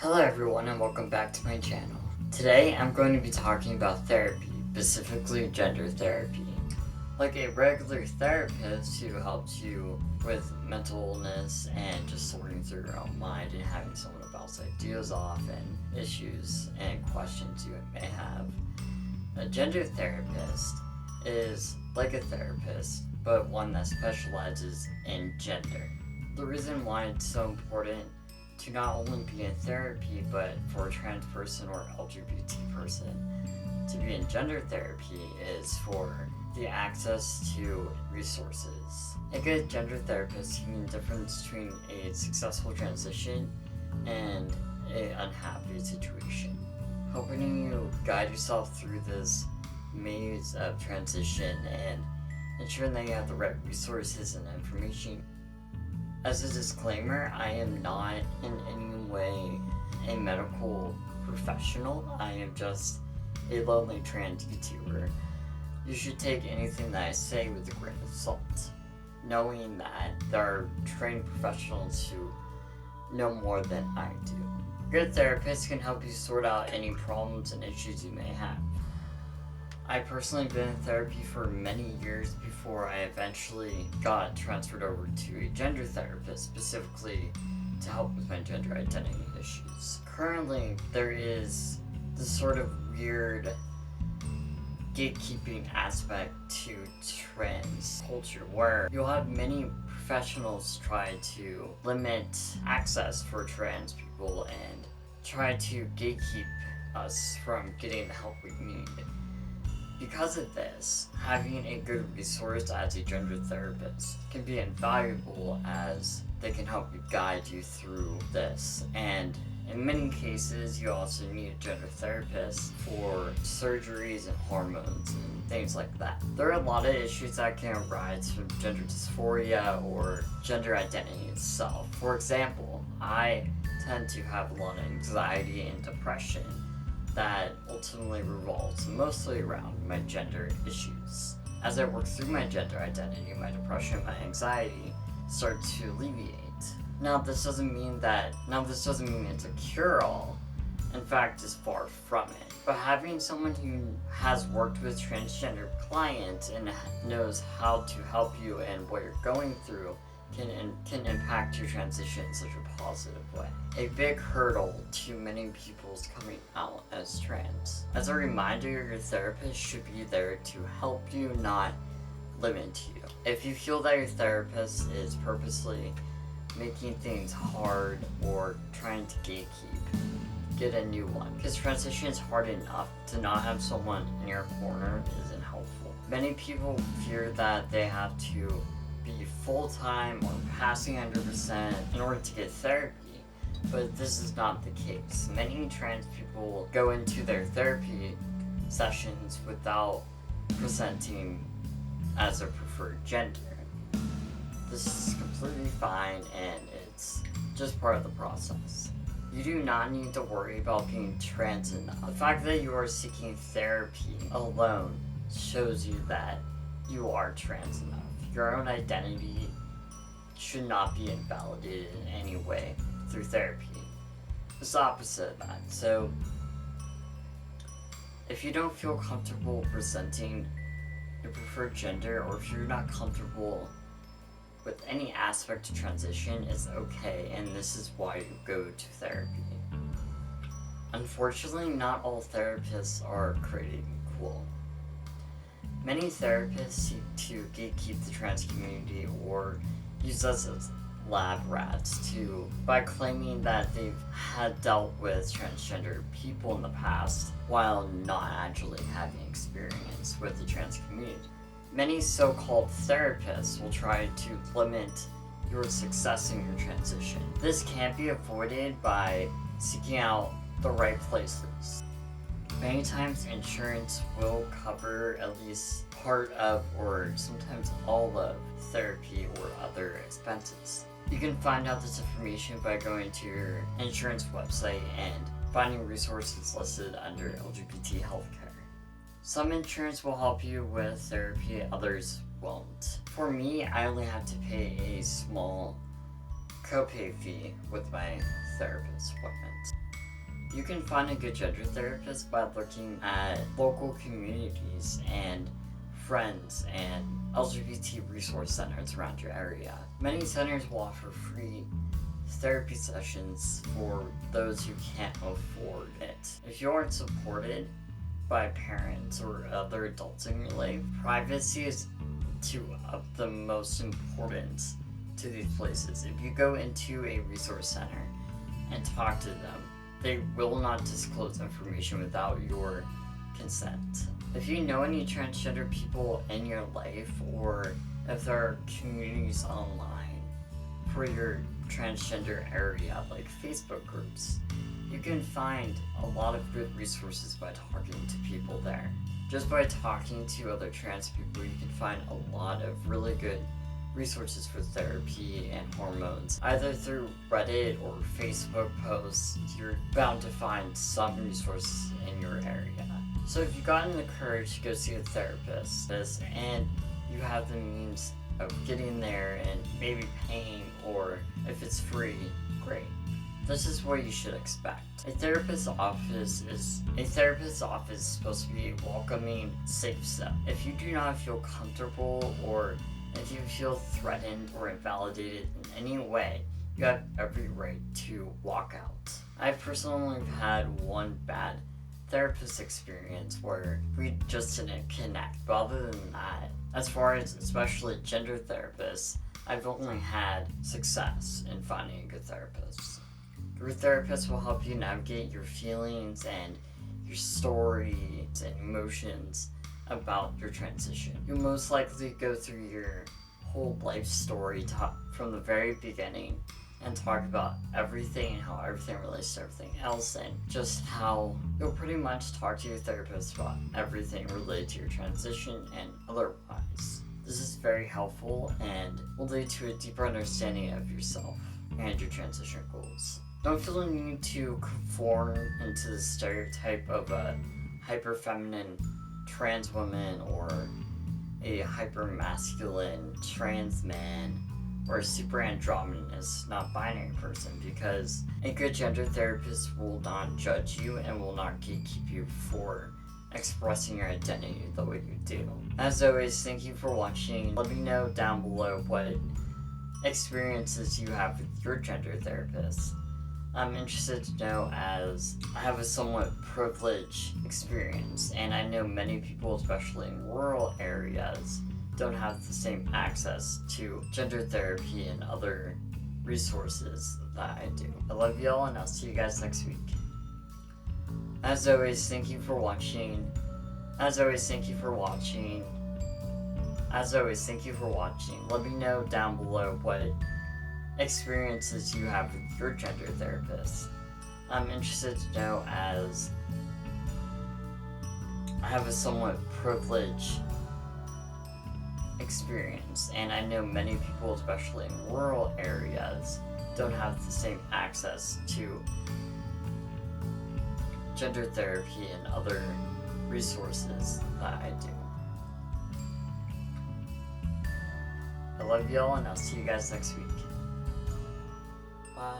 Hello everyone and welcome back to my channel. Today I'm going to be talking about therapy, specifically gender therapy. Like a regular therapist who helps you with mental illness and just sorting through your own mind and having someone to bounce ideas off and issues and questions you may have. A gender therapist is like a therapist, but one that specializes in gender. The reason why it's so important to not only be in therapy, but for a trans person or LGBT person to be in gender therapy is for the access to resources. A good gender therapist can mean the difference between a successful transition and an unhappy situation, helping you guide yourself through this maze of transition and ensuring that you have the right resources and information. As a disclaimer, I am not in any way a medical professional. I am just a lonely trans YouTuber. You should take anything that I say with a grain of salt, knowing that there are trained professionals who know more than I do. Good therapists can help you sort out any problems and issues you may have. I personally been in therapy for many years before I eventually got transferred over to a gender therapist specifically to help with my gender identity issues. Currently, there is this sort of weird gatekeeping aspect to trans culture where you'll have many professionals try to limit access for trans people and try to gatekeep us from getting the help we need. Because of this, having a good resource as a gender therapist can be invaluable as they can help you guide you through this. And in many cases, you also need a gender therapist for surgeries and hormones and things like that. There are a lot of issues that can arise from gender dysphoria or gender identity itself. For example, I tend to have a lot of anxiety and depression that ultimately revolves mostly around my gender issues. As I work through my gender identity, my depression, my anxiety start to alleviate. Now this doesn't mean it's a cure-all. In fact, it's far from it. But having someone who has worked with transgender clients and knows how to help you and what you're going through can impact your transition in such a positive way. A big hurdle to many people's coming out as trans. As a reminder, your therapist should be there to help you, not limit you. If you feel that your therapist is purposely making things hard or trying to gatekeep, get a new one. Because transition is hard enough. To not have someone in your corner isn't helpful. Many people fear that they have to be full-time or passing 100% in order to get therapy, but this is not the case. Many trans people go into their therapy sessions without presenting as their preferred gender. This is completely fine and it's just part of the process. You do not need to worry about being trans enough. The fact that you are seeking therapy alone shows you that you are trans enough. Your own identity should not be invalidated in any way through therapy. It's the opposite of that. So, if you don't feel comfortable presenting your preferred gender, or if you're not comfortable with any aspect of transition, it's okay, and this is why you go to therapy. Unfortunately, not all therapists are created equal. Many therapists seek to gatekeep the trans community or use us as lab rats by claiming that they've had dealt with transgender people in the past while not actually having experience with the trans community. Many so-called therapists will try to limit your success in your transition. This can't be avoided by seeking out the right places. Many times insurance will cover at least part of or sometimes all of therapy or other expenses. You can find out this information by going to your insurance website and finding resources listed under LGBT healthcare. Some insurance will help you with therapy, others won't. For me, I only have to pay a small copay fee with my therapist appointment. You can find a good gender therapist by looking at local communities and friends and LGBT resource centers around your area. Many centers will offer free therapy sessions for those who can't afford it. If you aren't supported by parents or other adults in your life, privacy is of the most importance to these places. If you go into a resource center and talk to them, they will not disclose information without your consent. If you know any transgender people in your life, or if there are communities online for your transgender area, like Facebook groups, you can find a lot of good resources by talking to people there. Just by talking to other trans people, you can find a lot of really good resources for therapy and hormones. Either through Reddit or Facebook posts, you're bound to find some resources in your area. So if you've gotten the courage to go see a therapist, and you have the means of getting there and maybe paying, or if it's free, great. This is what you should expect. A therapist's office is supposed to be a welcoming, safe set. If you do not feel comfortable, or if you feel threatened or invalidated in any way, you have every right to walk out. I personally had one bad therapist experience where we just didn't connect. But other than that, as far as especially gender therapists, I've only had success in finding a good therapist. Your therapist will help you navigate your feelings and your stories and emotions about your transition. You'll most likely go through your whole life story from the very beginning and talk about everything and how everything relates to everything else, and just how you'll pretty much talk to your therapist about everything related to your transition and otherwise. This is very helpful and will lead to a deeper understanding of yourself and your transition goals. Don't feel the need to conform into the stereotype of a hyper-feminine trans woman, or a hyper-masculine trans man, or a super androgynous, non-binary person, because a good gender therapist will not judge you and will not gatekeep you for expressing your identity the way you do. As always, thank you for watching. Let me know down below what experiences you have with your gender therapist. I'm interested to know, as I have a somewhat privileged experience, and I know many people, especially in rural areas, don't have the same access to gender therapy and other resources that I do. I love y'all, and I'll see you guys next week. As always, thank you for watching. As always, thank you for watching. As always, thank you for watching. Let me know down below what experiences you have with your gender therapist. I'm interested to know, as I have a somewhat privileged experience, and I know many people, especially in rural areas, don't have the same access to gender therapy and other resources that I do. I love y'all, and I'll see you guys next week. Bye.